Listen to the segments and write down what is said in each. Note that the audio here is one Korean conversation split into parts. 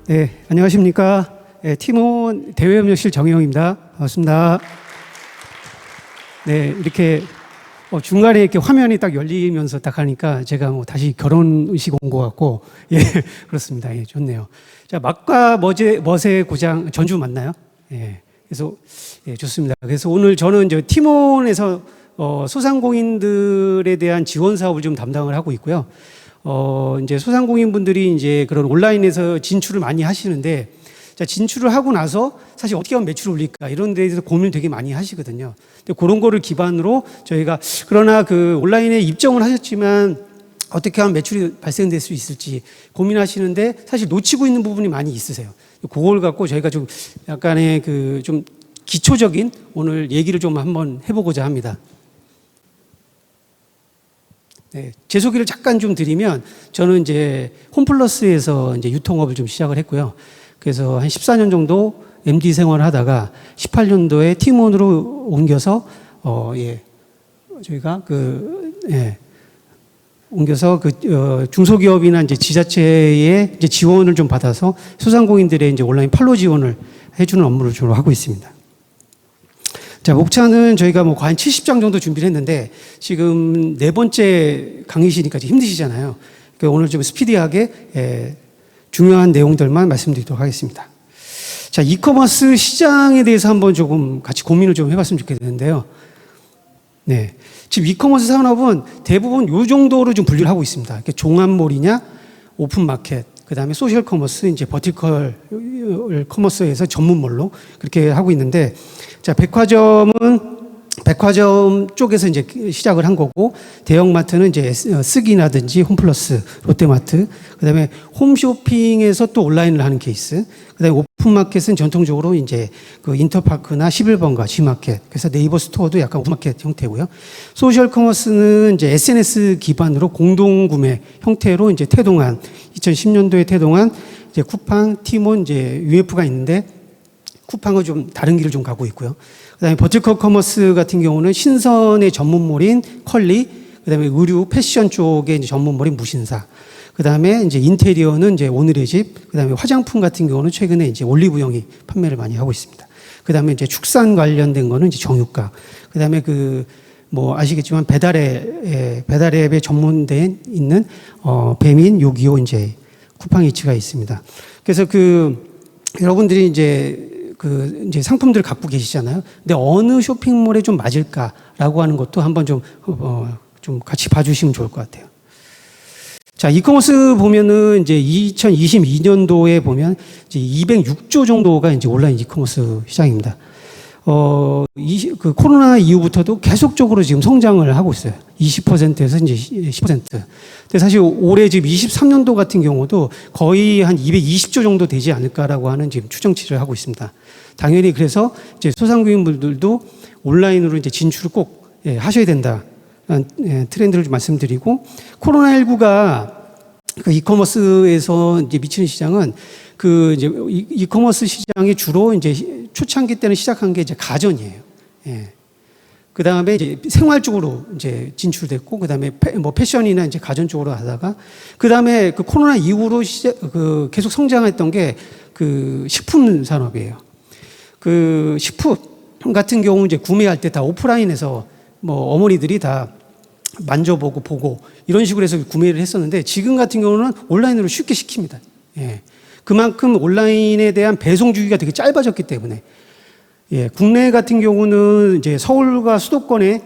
네, 안녕하십니까. 네, 팀원 대외협력실 정혜영입니다. 반갑습니다. 네, 이렇게 중간에 이렇게 화면이 딱 열리면서 딱 하니까 제가 뭐 다시 결혼식 온 것 같고, 예, 그렇습니다. 예, 좋네요. 자, 막과 멋의 고장, 전주 맞나요? 예, 그래서, 예, 좋습니다. 그래서 오늘 저는 이제 팀원에서 소상공인들에 대한 지원 사업을 좀 담당을 하고 있고요. 이제 소상공인분들이 이제 그런 온라인에서 진출을 많이 하시는데, 자, 진출을 하고 나서 사실 어떻게 하면 매출을 올릴까 이런 데에 대해서 고민을 되게 많이 하시거든요. 근데 그런 거를 기반으로 저희가 그러나 그 온라인에 입점을 하셨지만 어떻게 하면 매출이 발생될 수 있을지 고민하시는데 사실 놓치고 있는 부분이 많이 있으세요. 그걸 갖고 저희가 좀 약간의 그 좀 기초적인 오늘 얘기를 좀 한번 해보고자 합니다. 네, 제 소개를 잠깐 좀 드리면 저는 이제 홈플러스에서 이제 유통업을 좀 시작을 했고요. 그래서 한 14년 정도 MD 생활을 하다가 18년도에 팀원으로 옮겨서 저희가 옮겨서 중소기업이나 이제 지자체의 이제 지원을 좀 받아서 소상공인들의 이제 온라인 판로 지원을 해주는 업무를 주로 하고 있습니다. 자, 목차는 저희가 뭐 한 70장 정도 준비를 했는데 지금 네 번째 강의시니까 힘드시잖아요. 그러니까 오늘 좀 스피디하게 중요한 내용들만 말씀드리도록 하겠습니다. 자, 이커머스 시장에 대해서 한번 조금 같이 고민을 좀 해봤으면 좋겠는데요. 네. 지금 이커머스 산업은 대부분 요 정도로 좀 분류를 하고 있습니다. 종합몰이냐, 오픈마켓, 그 다음에 소셜 커머스, 이제 버티컬 커머스에서 전문몰로 그렇게 하고 있는데, 자, 백화점 쪽에서 이제 시작을 한 거고, 대형마트는 이제 스기나든지 홈플러스, 롯데마트, 그 다음에 홈쇼핑에서 또 온라인을 하는 케이스, 그 다음에 오픈마켓은 전통적으로 이제 그 인터파크나 11번가, G마켓, 그래서 네이버 스토어도 약간 오픈마켓 형태고요. 소셜 커머스는 이제 SNS 기반으로 공동구매 형태로 이제 태동한, 2010년도에 태동한 이제 쿠팡, 티몬, 이제 UF가 있는데, 쿠팡은 좀 다른 길을 좀 가고 있고요. 그다음에 버티컬 커머스 같은 경우는 신선의 전문몰인 컬리, 그다음에 의류, 패션 쪽의 이제 전문몰인 무신사, 그다음에 이제 인테리어는 이제 오늘의 집, 그다음에 화장품 같은 경우는 최근에 이제 올리브영이 판매를 많이 하고 있습니다. 그다음에 이제 축산 관련된 거는 이제 정육각, 그다음에 뭐 아시겠지만 배달앱에 전문된 있는 배민 요기요 이제 쿠팡이츠가 있습니다. 그래서 여러분들이 이제 상품들을 갖고 계시잖아요. 근데 어느 쇼핑몰에 좀 맞을까라고 하는 것도 한번 좀 같이 봐주시면 좋을 것 같아요. 자, 이커머스 보면은 이제 2022년도에 보면 이제 206조 정도가 이제 온라인 이커머스 시장입니다. 코로나 이후부터도 계속적으로 지금 성장을 하고 있어요. 20%에서 이제 10%. 근데 사실 올해 지금 23년도 같은 경우도 거의 한 220조 정도 되지 않을까라고 하는 지금 추정치를 하고 있습니다. 당연히 그래서 이제 소상공인분들도 온라인으로 이제 진출을 꼭 하셔야 된다. 트렌드를 좀 말씀드리고, 코로나19가 이커머스에서 이제 미치는 시장은 이제 이커머스 시장이 주로 이제 초창기 때는 시작한 게 이제 가전이에요. 예. 그 다음에 이제 생활 쪽으로 이제 진출됐고, 그 다음에 뭐 패션이나 이제 가전 쪽으로 하다가, 그 다음에 코로나 이후로 계속 성장했던 게 식품 산업이에요. 식품 같은 경우 이제 구매할 때 다 오프라인에서 뭐 어머니들이 다 만져보고 보고 이런 식으로 해서 구매를 했었는데, 지금 같은 경우는 온라인으로 쉽게 시킵니다. 예. 그만큼 온라인에 대한 배송 주기가 되게 짧아졌기 때문에, 예, 국내 같은 경우는 이제 서울과 수도권에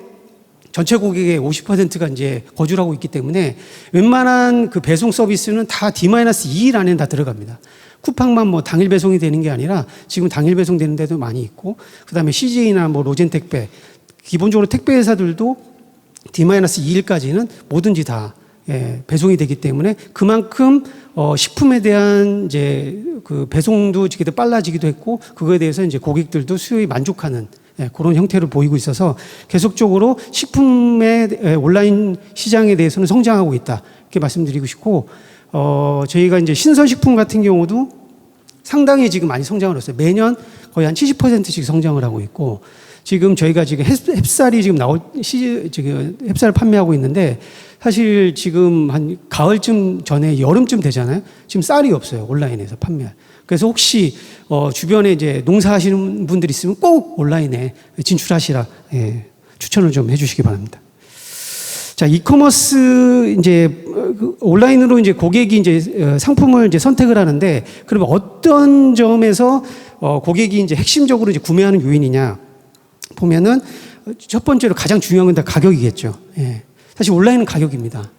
전체 고객의 50%가 이제 거주를 하고 있기 때문에 웬만한 배송 서비스는 다 D-2일 안에 다 들어갑니다. 쿠팡만 뭐 당일 배송이 되는 게 아니라 지금 당일 배송되는 데도 많이 있고, 그 다음에 CJ나 뭐 로젠 택배, 기본적으로 택배 회사들도 D-2일까지는 뭐든지 다 배송이 되기 때문에 그만큼 식품에 대한 이제 배송도 지금 빨라지기도 했고, 그거에 대해서 이제 고객들도 수요에 만족하는 그런 형태를 보이고 있어서 계속적으로 식품의 온라인 시장에 대해서는 성장하고 있다, 이렇게 말씀드리고 싶고, 저희가 이제 신선식품 같은 경우도 상당히 지금 많이 성장을 했어요. 매년 거의 한 70%씩 성장을 하고 있고, 지금 저희가 지금 햅쌀이 지금 지금 햅쌀을 판매하고 있는데 사실 지금 한 가을쯤 전에 여름쯤 되잖아요. 지금 쌀이 없어요. 온라인에서 판매할. 그래서 혹시 주변에 이제 농사하시는 분들 있으면 꼭 온라인에 진출하시라 추천을 좀 해주시기 바랍니다. 자, 이커머스 이제 온라인으로 이제 고객이 이제 상품을 이제 선택을 하는데 그러면 어떤 점에서 고객이 이제 핵심적으로 이제 구매하는 요인이냐 보면은 첫 번째로 가장 중요한 건 다 가격이겠죠. 예. 사실 온라인은 가격입니다.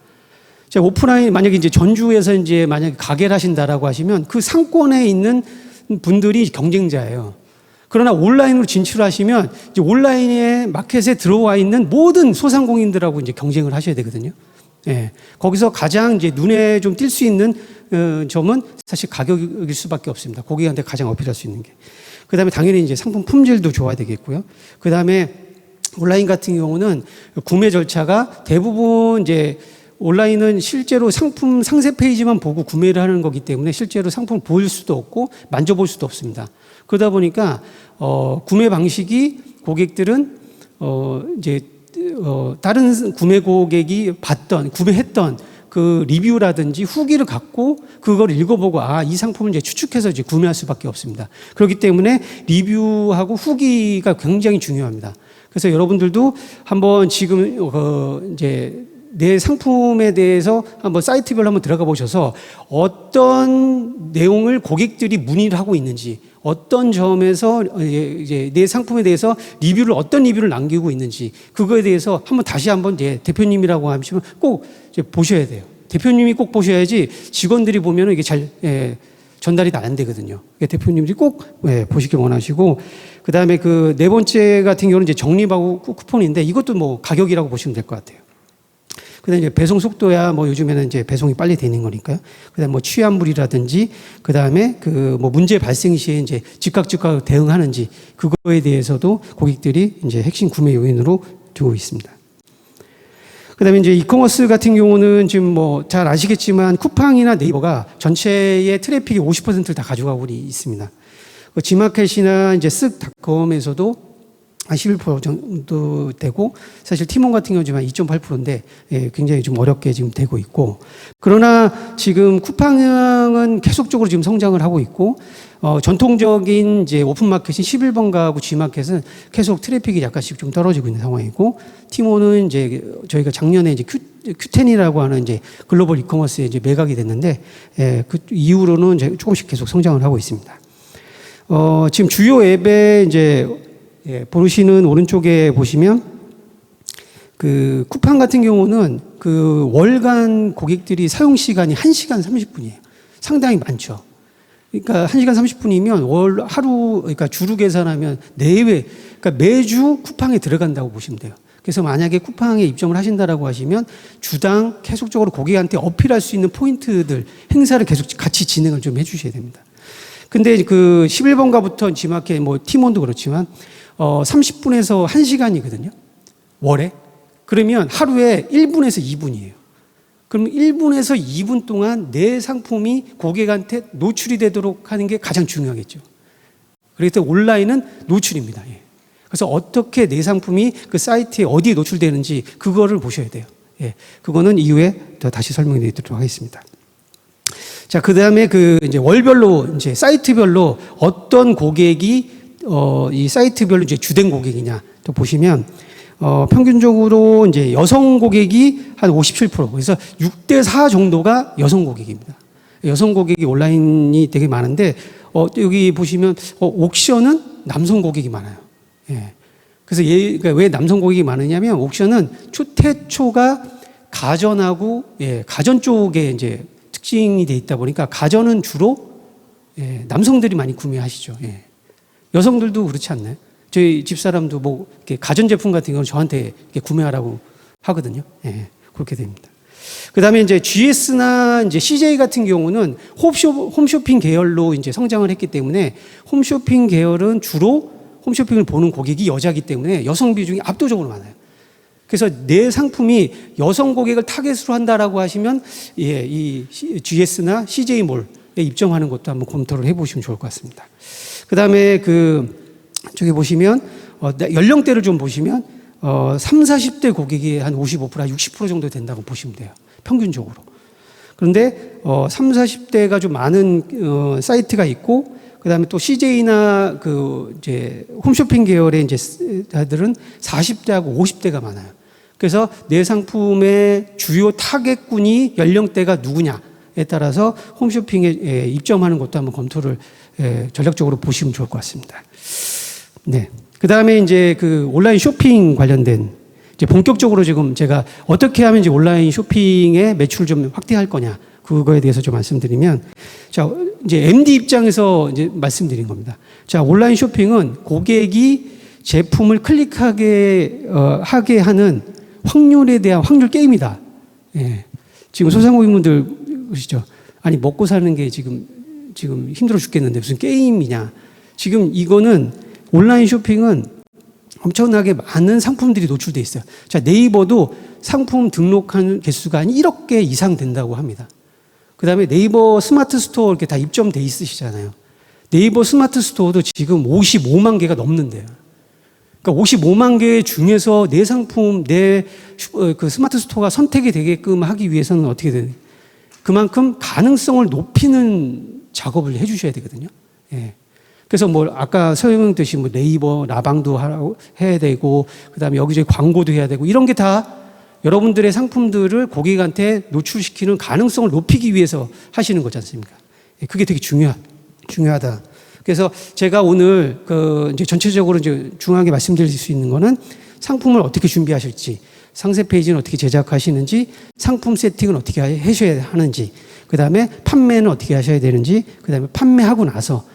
자, 오프라인 만약에 이제 전주에서 이제 만약에 가게를 하신다라고 하시면 그 상권에 있는 분들이 경쟁자예요. 그러나 온라인으로 진출하시면 이제 온라인의 마켓에 들어와 있는 모든 소상공인들하고 이제 경쟁을 하셔야 되거든요. 예. 거기서 가장 이제 눈에 좀 띌 수 있는 점은 사실 가격일 수밖에 없습니다. 고객한테 가장 어필할 수 있는 게. 그 다음에 당연히 이제 상품 품질도 좋아야 되겠고요. 그 다음에 온라인 같은 경우는 구매 절차가 대부분 이제 온라인은 실제로 상품 상세 페이지만 보고 구매를 하는 거기 때문에 실제로 상품을 볼 수도 없고 만져볼 수도 없습니다. 그러다 보니까 구매 방식이 고객들은 이제 다른 구매 고객이 구매했던 그 리뷰라든지 후기를 갖고 그걸 읽어보고 이 상품을 이제 추측해서 이제 구매할 수밖에 없습니다. 그렇기 때문에 리뷰하고 후기가 굉장히 중요합니다. 그래서 여러분들도 한번 지금 이제 내 상품에 대해서 한번 사이트별로 한번 들어가 보셔서 어떤 내용을 고객들이 문의를 하고 있는지, 어떤 점에서 이제 내 상품에 대해서 어떤 리뷰를 남기고 있는지 그거에 대해서 다시 한번 이제 대표님이라고 하시면 꼭 이제 보셔야 돼요. 대표님이 꼭 보셔야지 직원들이 보면은 이게 잘 전달이 안 되거든요. 대표님들이 꼭 보시길 원하시고, 그 다음에 그 네 번째 같은 경우는 이제 적립하고 쿠폰인데 이것도 뭐 가격이라고 보시면 될 것 같아요. 그 다음에 이제 배송 속도야 뭐 요즘에는 이제 배송이 빨리 되는 거니까요. 그 다음에 뭐 취한물이라든지 그 다음에 그 뭐 문제 발생 시에 이제 즉각 대응하는지 그거에 대해서도 고객들이 이제 핵심 구매 요인으로 두고 있습니다. 그 다음에 이제 이커머스 같은 경우는 지금 뭐 잘 아시겠지만 쿠팡이나 네이버가 전체의 트래픽의 50%를 다 가져가고 있습니다. 그 G마켓이나 이제 쓱닷컴에서도 한 11% 정도 되고, 사실 티몬 같은 경우는 지금 2.8%인데 굉장히 좀 어렵게 지금 되고 있고, 그러나 지금 쿠팡은 계속적으로 지금 성장을 하고 있고, 전통적인 이제 오픈마켓인 11번가하고 G마켓은 계속 트래픽이 약간씩 좀 떨어지고 있는 상황이고, 티몬은 이제 저희가 작년에 이제 Q10이라고 하는 이제 글로벌 이커머스에 이제 매각이 됐는데, 그 이후로는 이제 조금씩 계속 성장을 하고 있습니다. 지금 주요 앱에 이제 보시는 오른쪽에 보시면 그 쿠팡 같은 경우는 그 월간 고객들이 사용 시간이 1시간 30분이에요. 상당히 많죠. 그러니까 1시간 30분이면 하루, 그러니까 주로 계산하면 4회, 그러니까 매주 쿠팡에 들어간다고 보시면 돼요. 그래서 만약에 쿠팡에 입점을 하신다라고 하시면 주당 계속적으로 고객한테 어필할 수 있는 포인트들, 행사를 계속 같이 진행을 좀 해주셔야 됩니다. 근데 그 11번가부터 G마켓, 뭐 티몬도 그렇지만 30분에서 1시간이거든요. 월에. 그러면 하루에 1분에서 2분이에요. 그럼 1분에서 2분 동안 내 상품이 고객한테 노출이 되도록 하는 게 가장 중요하겠죠. 그래서 온라인은 노출입니다. 그래서 어떻게 내 상품이 그 사이트에 어디에 노출되는지 그거를 보셔야 돼요. 그거는 이후에 더 다시 설명해 드리도록 하겠습니다. 자, 그 다음에 그 이제 월별로 이제 사이트별로 어떤 고객이 이 사이트별로 이제 주된 고객이냐 또 보시면 평균적으로 이제 여성 고객이 한 57%, 그래서 6대4 정도가 여성 고객입니다. 여성 고객이 온라인이 되게 많은데 여기 보시면 옥션은 남성 고객이 많아요. 그래서 그러니까 왜 남성 고객이 많으냐면 옥션은 최초가 가전하고 가전 쪽에 이제 특징이 돼 있다 보니까 가전은 주로 남성들이 많이 구매하시죠. 여성들도 그렇지 않나요? 저희 집사람도 뭐 이렇게 가전제품 같은 경우는 저한테 이렇게 구매하라고 하거든요. 그렇게 됩니다. 그 다음에 이제 GS나 이제 CJ 같은 경우는 홈쇼핑 계열로 이제 성장을 했기 때문에 홈쇼핑 계열은 주로 홈쇼핑을 보는 고객이 여자이기 때문에 여성 비중이 압도적으로 많아요. 그래서 내 상품이 여성 고객을 타겟으로 한다라고 하시면 이 GS나 CJ몰에 입점하는 것도 한번 검토를 해보시면 좋을 것 같습니다. 그 다음에 저기 보시면 연령대를 좀 보시면 3, 40대 고객이 한 55%, 60% 정도 된다고 보시면 돼요. 평균적으로. 그런데 3, 40대가 좀 많은 사이트가 있고, 그다음에 또 CJ나 이제 홈쇼핑 계열의 이제 자들은 40대하고 50대가 많아요. 그래서 내 상품의 주요 타겟군이 연령대가 누구냐에 따라서 홈쇼핑에 입점하는 것도 한번 검토를 전략적으로 보시면 좋을 것 같습니다. 네. 그다음에 이제 온라인 쇼핑 관련된 이제 본격적으로 지금 제가 어떻게 하면 이제 온라인 쇼핑의 매출을 좀 확대할 거냐, 그거에 대해서 좀 말씀드리면, 자, 이제 MD 입장에서 이제 말씀드린 겁니다. 자, 온라인 쇼핑은 고객이 제품을 클릭하게 하게 하는 확률에 대한 확률 게임이다. 예. 지금 소상공인분들 보시죠. 아니, 먹고 사는 게 지금 힘들어 죽겠는데 무슨 게임이냐. 지금 이거는 온라인 쇼핑은 엄청나게 많은 상품들이 노출돼 있어요. 자, 네이버도 상품 등록한 개수가 한 1억 개 이상 된다고 합니다. 그 다음에 네이버 스마트 스토어 이렇게 다 입점돼 있으시잖아요. 네이버 스마트 스토어도 지금 55만 개가 넘는데요. 그러니까 55만 개 중에서 내 상품, 그 스마트 스토어가 선택이 되게끔 하기 위해서는 어떻게 되는? 그만큼 가능성을 높이는 작업을 해주셔야 되거든요. 예. 그래서 아까 설명드렸듯이 네이버 라방도 해야 되고, 그 다음에 여기저기 광고도 해야 되고, 이런 게 다 여러분들의 상품들을 고객한테 노출시키는 가능성을 높이기 위해서 하시는 거지 않습니까? 그게 되게 중요하다. 그래서 제가 오늘 이제 전체적으로 이제 중요하게 말씀드릴 수 있는 거는 상품을 어떻게 준비하실지, 상세 페이지는 어떻게 제작하시는지, 상품 세팅은 어떻게 하셔야 하는지, 그 다음에 판매는 어떻게 하셔야 되는지, 그 다음에 판매하고 나서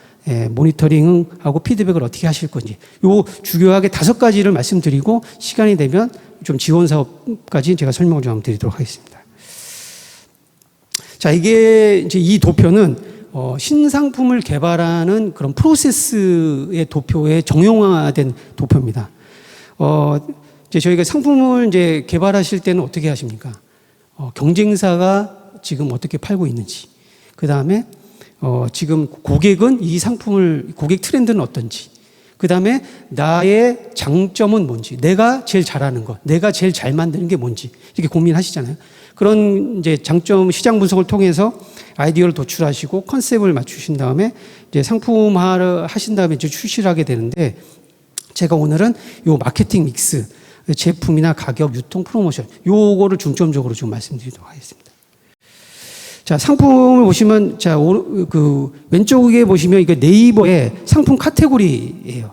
모니터링하고 피드백을 어떻게 하실 건지, 요 주요하게 5가지를 말씀드리고 시간이 되면 좀 지원 사업까지 제가 설명을 좀 드리도록 하겠습니다. 자, 이게 이제 이 도표는 신상품을 개발하는 그런 프로세스의 도표에 정형화된 도표입니다. 이제 저희가 상품을 이제 개발하실 때는 어떻게 하십니까? 경쟁사가 지금 어떻게 팔고 있는지, 그 다음에 지금 고객은 이 상품을, 고객 트렌드는 어떤지, 그 다음에 나의 장점은 뭔지, 내가 제일 잘하는 것, 내가 제일 잘 만드는 게 뭔지, 이렇게 고민하시잖아요. 그런 이제 장점 시장 분석을 통해서 아이디어를 도출하시고 컨셉을 맞추신 다음에 이제 상품화를 하신 다음에 이제 출시를 하게 되는데, 제가 오늘은 요 마케팅 믹스, 제품이나 가격, 유통, 프로모션, 요거를 중점적으로 좀 말씀드리도록 하겠습니다. 자, 상품을 보시면, 자, 왼쪽에 보시면 이게 네이버의 상품 카테고리예요.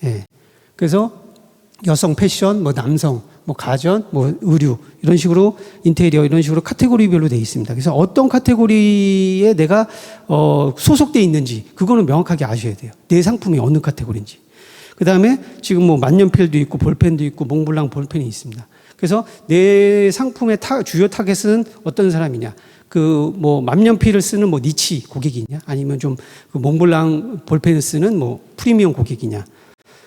예. 그래서 여성 패션, 남성, 가전, 의류, 이런 식으로 인테리어, 이런 식으로 카테고리별로 되어 있습니다. 그래서 어떤 카테고리에 내가 소속되어 있는지, 그거는 명확하게 아셔야 돼요. 내 상품이 어느 카테고리인지. 그 다음에 지금 만년필도 있고, 볼펜도 있고, 몽블랑 볼펜이 있습니다. 그래서 내 상품의 주요 타겟은 어떤 사람이냐. 만년필을 쓰는 니치 고객이냐, 아니면 좀 몽블랑 볼펜을 쓰는 프리미엄 고객이냐.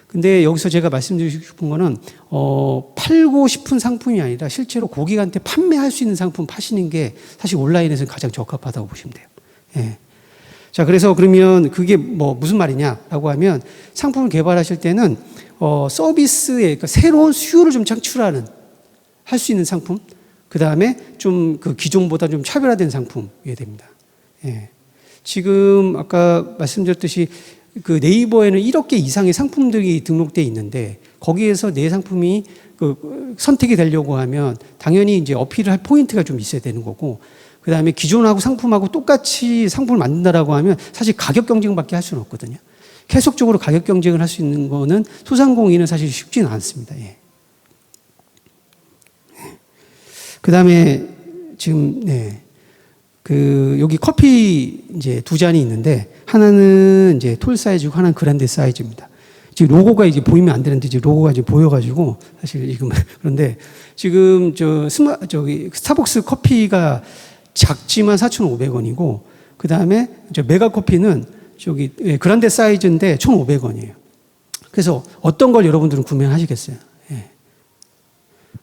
근데 여기서 제가 말씀드리고 싶은 거는, 팔고 싶은 상품이 아니라 실제로 고객한테 판매할 수 있는 상품 파시는 게 사실 온라인에서는 가장 적합하다고 보시면 돼요. 예. 자, 그래서 그러면 그게 무슨 말이냐라고 하면, 상품을 개발하실 때는, 서비스에, 그러니까 새로운 수요를 좀 창출하는, 할 수 있는 상품, 그 다음에 좀 기존보다 좀 차별화된 상품이어야 됩니다. 예. 지금 아까 말씀드렸듯이 네이버에는 1억 개 이상의 상품들이 등록되어 있는데, 거기에서 내 상품이 선택이 되려고 하면 당연히 이제 어필을 할 포인트가 좀 있어야 되는 거고, 그 다음에 기존하고 상품하고 똑같이 상품을 만든다라고 하면 사실 가격 경쟁밖에 할 수는 없거든요. 계속적으로 가격 경쟁을 할 수 있는 거는 소상공인은 사실 쉽지는 않습니다. 예. 그 다음에 지금, 여기 커피 이제 2잔이 있는데, 하나는 이제 톨 사이즈고 하나는 그란데 사이즈입니다. 지금 로고가 이제 보이면 안 되는데, 지금 로고가 이제 보여가지고, 사실 지금, 그런데 지금 스타벅스 커피가 작지만 4,500원이고, 그 다음에 메가 커피는 그란데 사이즈인데 1,500원이에요. 그래서 어떤 걸 여러분들은 구매하시겠어요? 예.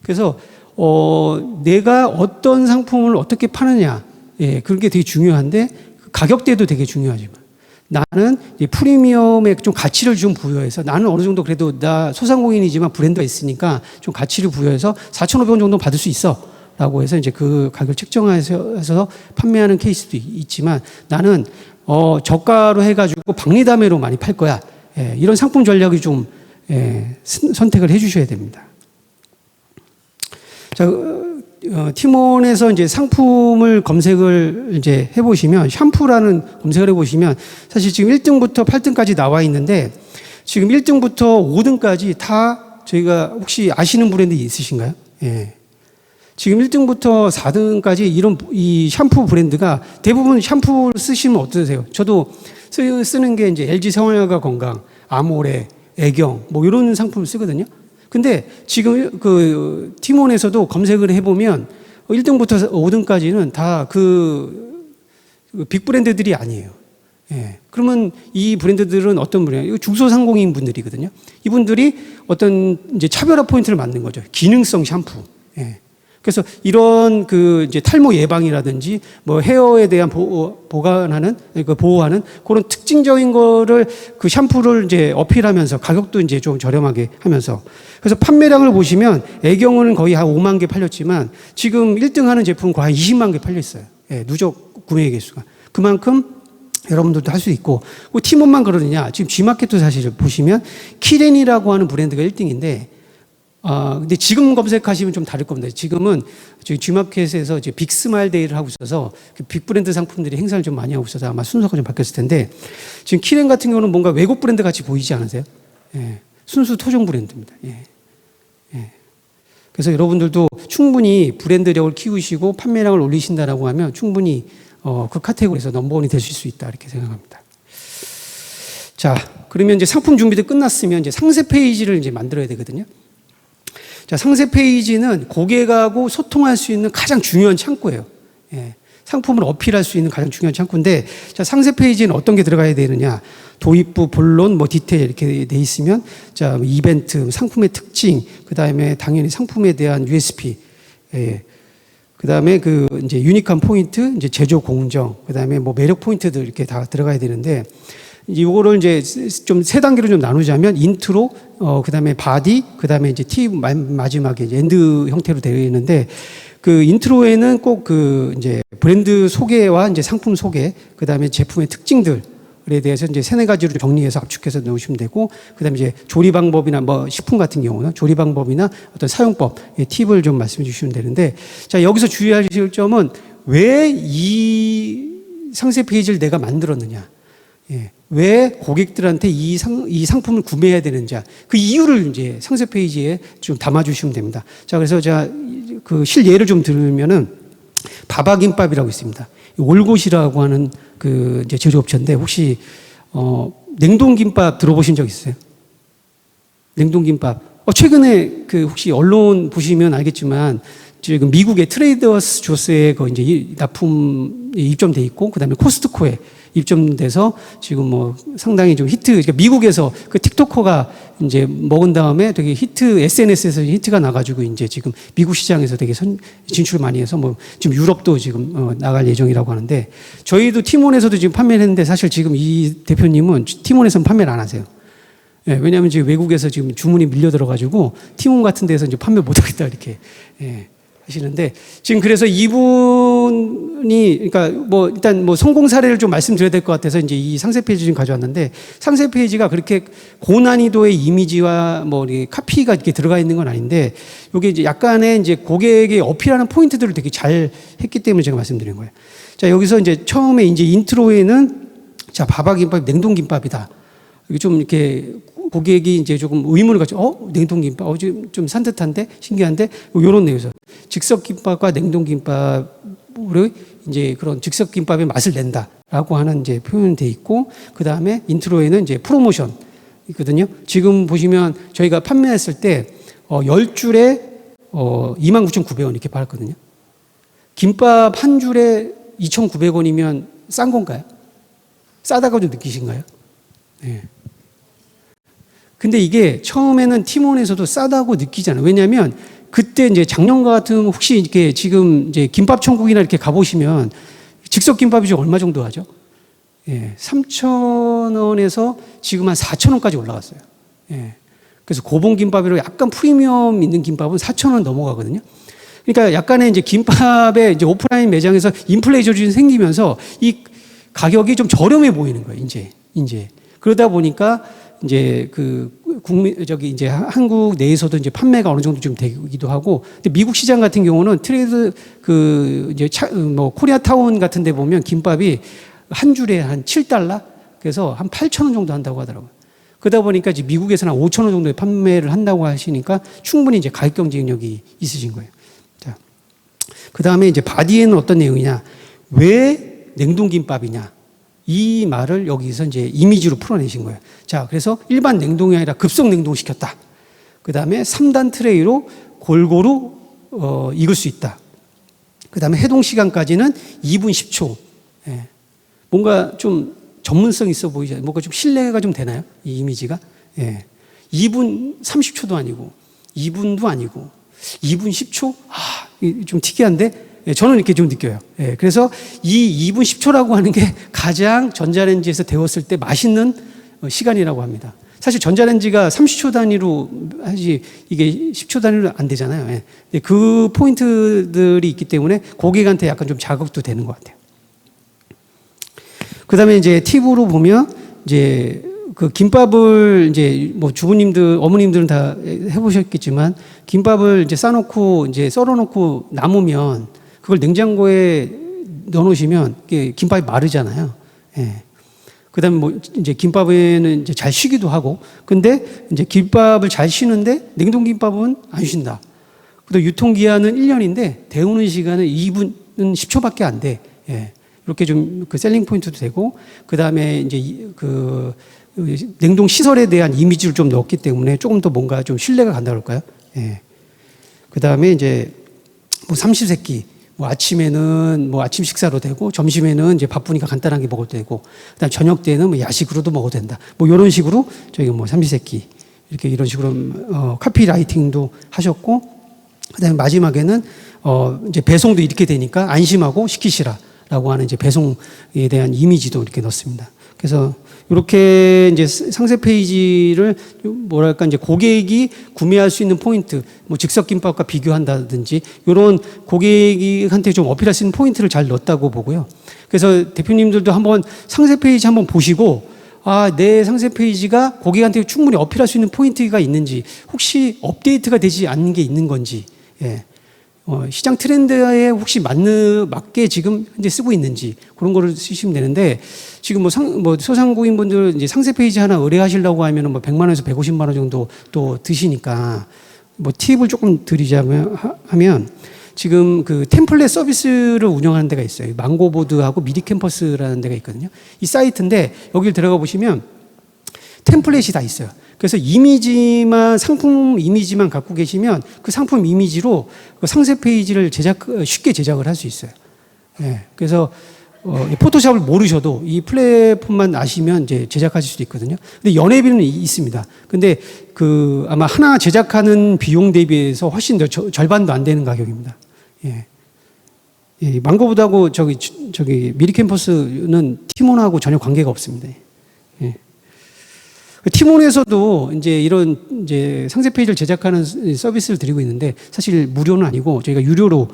그래서, 내가 어떤 상품을 어떻게 파느냐, 예, 그게 되게 중요한데, 가격대도 되게 중요하지만, 나는 이 프리미엄에 좀 가치를 좀 부여해서 나는 어느 정도 그래도 나 소상공인이지만 브랜드가 있으니까 좀 가치를 부여해서 4,500원 정도 받을 수 있어. 라고 해서 이제 그 가격을 책정해서 판매하는 케이스도 있지만 나는 저가로 해가지고 박리담회로 많이 팔 거야. 예, 이런 상품 전략이 좀 선택을 해주셔야 됩니다. 자, 팀원에서 이제 상품을 검색을 이제 해보시면 샴푸라는 검색을 해보시면 사실 지금 1등부터 8등까지 나와 있는데 지금 1등부터 5등까지 다 저희가 혹시 아시는 브랜드 있으신가요? 예. 지금 1등부터 4등까지 이 샴푸 브랜드가 대부분 샴푸를 쓰시면 어떠세요? 저도 쓰는 게 이제 LG 생활과 건강, 아모레, 애경 뭐 이런 상품을 쓰거든요. 근데 지금 그 팀원에서도 검색을 해보면 1등부터 5등까지는 다 그 빅 브랜드들이 아니에요. 예. 그러면 이 브랜드들은 어떤 브랜드? 중소상공인 분들이거든요. 이분들이 어떤 이제 차별화 포인트를 만든 거죠. 기능성 샴푸. 예. 그래서 이런 그 이제 탈모 예방이라든지 뭐 헤어에 대한 보호하는 그런 특징적인 거를 그 샴푸를 이제 어필하면서 가격도 이제 좀 저렴하게 하면서 그래서 판매량을 보시면 애경은 거의 한 5만 개 팔렸지만 지금 1등 하는 제품은 거의 20만 개 팔려 있어요. 예, 누적 구매 개수가. 그만큼 여러분들도 할 수 있고 팀원만 그러느냐. 지금 G마켓도 사실 보시면 키렌이라고 하는 브랜드가 1등인데 근데 지금 검색하시면 좀 다를 겁니다. 지금은 저희 G마켓에서 이제 빅스마일 데이를 하고 있어서 그 빅브랜드 상품들이 행사를 좀 많이 하고 있어서 아마 순서가 좀 바뀌었을 텐데 지금 키렌 같은 경우는 뭔가 외국 브랜드 같이 보이지 않으세요? 예. 순수 토종 브랜드입니다. 예. 예. 그래서 여러분들도 충분히 브랜드력을 키우시고 판매량을 올리신다라고 하면 충분히 그 카테고리에서 넘버원이 되실 수 있다 이렇게 생각합니다. 자, 그러면 이제 상품 준비도 끝났으면 이제 상세 페이지를 이제 만들어야 되거든요. 자, 상세 페이지는 고객하고 소통할 수 있는 가장 중요한 창구예요. 예, 상품을 어필할 수 있는 가장 중요한 창구인데, 자, 상세 페이지는 어떤 게 들어가야 되느냐? 도입부, 본론, 뭐 디테일 이렇게 돼 있으면, 자, 이벤트, 상품의 특징, 그 다음에 당연히 상품에 대한 USP, 예, 그 다음에 그 이제 유니크한 포인트, 이제 제조 공정, 그 다음에 뭐 매력 포인트들 이렇게 다 들어가야 되는데. 이거를 이제 좀 세 단계로 좀 나누자면 인트로, 그 다음에 바디, 그 다음에 이제 티 마지막에 이제 엔드 형태로 되어 있는데 그 인트로에는 꼭 그 이제 브랜드 소개와 이제 상품 소개, 그 다음에 제품의 특징들에 대해서 이제 세네 가지로 정리해서 압축해서 넣으시면 되고 그 다음에 이제 조리 방법이나 뭐 식품 같은 경우는 조리 방법이나 어떤 사용법, 팁을 좀 말씀해 주시면 되는데 자, 여기서 주의하실 점은 왜 이 상세 페이지를 내가 만들었느냐. 예, 왜 고객들한테 이 상품을 구매해야 되는지 그 이유를 이제 상세 페이지에 좀 담아주시면 됩니다. 자, 그래서 제가 그 실예를 좀 들면은 바바김밥이라고 있습니다. 올곳이라고 하는 그 이제 제조업체인데 혹시 냉동김밥 들어보신 적 있어요? 냉동김밥. 최근에 그 혹시 언론 보시면 알겠지만 지금 미국의 트레이더스 조스에 그 이제 납품이 입점돼 있고 그다음에 코스트코에 입점돼서 지금 뭐 상당히 좀 히트, 그러니까 미국에서 그 틱토커가 이제 먹은 다음에 되게 히트, SNS에서 히트가 나가지고 이제 지금 미국 시장에서 되게 진출을 많이 해서 뭐 지금 유럽도 지금 나갈 예정이라고 하는데 저희도 팀원에서도 지금 판매를 했는데 사실 지금 이 대표님은 팀원에서는 판매를 안 하세요. 예, 왜냐하면 지금 외국에서 지금 주문이 밀려 들어가지고 팀원 같은 데서 이제 판매 못 하겠다 이렇게. 예. 하시는데 지금 그래서 이분이 그러니까 뭐 일단 뭐 성공 사례를 좀 말씀드려야 될 것 같아서 이제 이 상세 페이지 좀 가져왔는데 상세 페이지가 그렇게 고난이도의 이미지와 뭐 카피가 이렇게 들어가 있는 건 아닌데 이게 이제 약간의 이제 고객에게 어필하는 포인트들을 되게 잘 했기 때문에 제가 말씀드린 거예요. 자, 여기서 이제 처음에 이제 인트로에는 자, 바바김밥 냉동김밥이다. 이게 좀 이렇게 고객이 이제 조금 의문을 가지고 냉동김밥 좀 산뜻한데 신기한데 이런 내용에서 즉석김밥과 냉동김밥으로 이제 그런 즉석김밥의 맛을 낸다라고 하는 이제 표현이 돼 있고 그 다음에 인트로에는 이제 프로모션 있거든요. 지금 보시면 저희가 판매했을 때 10줄에 29,900원 이렇게 팔았거든요. 김밥 한 줄에 2,900원이면 싼 건가요? 싸다고 좀 느끼신가요? 네. 근데 이게 처음에는 팀원에서도 싸다고 느끼잖아요. 왜냐하면 그때 이제 작년과 같은 혹시 이렇게 지금 이제 김밥 천국이나 이렇게 가보시면 즉석 김밥이 좀 얼마 정도 하죠? 예, 3,000원에서 지금 한 4,000원까지 올라갔어요. 예. 그래서 고봉김밥이라고 약간 프리미엄 있는 김밥은 4,000원 넘어가거든요. 그러니까 약간의 이제 김밥에 이제 오프라인 매장에서 인플레이션이 생기면서 이 가격이 좀 저렴해 보이는 거예요, 이제. 그러다 보니까 이제 이제 한국 내에서도 이제 판매가 어느 정도 좀 되기도 하고, 근데 미국 시장 같은 경우는 트레이드 이제 코리아타운 같은 데 보면 김밥이 한 줄에 한 7달러? 그래서 한 8,000원 정도 한다고 하더라고요. 그러다 보니까 이제 미국에서는 한 5,000원 정도에 판매를 한다고 하시니까 충분히 이제 가격 경쟁력이 있으신 거예요. 자, 그 다음에 이제 바디에는 어떤 내용이냐. 왜 냉동김밥이냐. 이 말을 여기서 이제 이미지로 풀어내신 거예요. 자, 그래서 일반 냉동이 아니라 급속 냉동시켰다. 그 다음에 3단 트레이로 골고루 익을 수 있다. 그 다음에 해동 시간까지는 2분 10초. 예. 뭔가 좀 전문성 있어 보이죠. 뭔가 좀 신뢰가 좀 되나요? 이 이미지가. 예. 2분 30초도 아니고 2분도 아니고 2분 10초? 좀 특이한데 예, 저는 이렇게 좀 느껴요. 예, 그래서 이 2분 10초라고 하는 게 가장 전자레인지에서 데웠을 때 맛있는 시간이라고 합니다. 사실 전자레인지가 30초 단위로 하지 이게 10초 단위로 안 되잖아요. 예. 그 포인트들이 있기 때문에 고객한테 약간 좀 자극도 되는 것 같아요. 그 다음에 이제 팁으로 보면 이제 그 김밥을 이제 뭐 주부님들, 어머님들은 다 해보셨겠지만 김밥을 이제 싸놓고 이제 썰어놓고 남으면 그걸 냉장고에 넣어놓으시면 김밥이 마르잖아요. 예. 그 다음에 뭐 이제 김밥에는 이제 잘 쉬기도 하고, 근데 이제 김밥을 잘 쉬는데 냉동김밥은 안 쉰다. 또 유통기한은 1년인데 데우는 시간은 2분 10초밖에 안 돼. 예. 이렇게 좀 그 셀링 포인트도 되고, 그 다음에 이제 그 냉동 시설에 대한 이미지를 좀 넣었기 때문에 조금 더 뭔가 좀 신뢰가 간다 그럴까요? 예. 그 다음에 이제 뭐 삼시세끼, 뭐 아침에는 뭐 아침 식사로 되고, 점심에는 이제 바쁘니까 간단하게 먹어도 되고, 그다음 저녁 때는 뭐 야식으로도 먹어도 된다. 뭐 이런 식으로 저희가 뭐 삼시세끼 이렇게 이런 식으로 카피라이팅도 하셨고, 그다음에 마지막에는 이제 배송도 이렇게 되니까 안심하고 시키시라라고 하는 이제 배송에 대한 이미지도 이렇게 넣습니다. 그래서 이렇게 이제 상세 페이지를 뭐랄까 이제 고객이 구매할 수 있는 포인트, 뭐 즉석김밥과 비교한다든지 이런 고객한테 좀 어필할 수 있는 포인트를 잘 넣었다고 보고요. 그래서 대표님들도 한번 상세 페이지 한번 보시고, 내 상세 페이지가 고객한테 충분히 어필할 수 있는 포인트가 있는지, 혹시 업데이트가 되지 않는 게 있는 건지, 예. 시장 트렌드에 혹시 맞게 지금 현재 쓰고 있는지 그런 거를 쓰시면 되는데, 지금 뭐 소상공인분들 이제 상세 페이지 하나 의뢰하시려고 하면은 뭐 100만 원에서 150만 원 정도 또 드시니까, 뭐 팁을 조금 드리자면 하면, 지금 그 템플릿 서비스를 운영하는 데가 있어요. 망고보드하고 미디캠퍼스라는 데가 있거든요. 이 사이트인데 여기를 들어가 보시면 템플릿이 다 있어요. 그래서 상품 이미지만 갖고 계시면 그 상품 이미지로 그 상세 페이지를 쉽게 제작을 할 수 있어요. 예. 그래서 포토샵을 모르셔도 이 플랫폼만 아시면 이제 제작하실 수도 있거든요. 근데 연회비는 있습니다. 근데 아마 하나 제작하는 비용 대비해서 훨씬 더 절반도 안 되는 가격입니다. 예. 예, 망고보드하고 저기 미리캠퍼스는 티몬하고 전혀 관계가 없습니다. 예. 티몬에서도 이제 이런 이제 상세 페이지를 제작하는 서비스를 드리고 있는데, 사실 무료는 아니고 저희가 유료로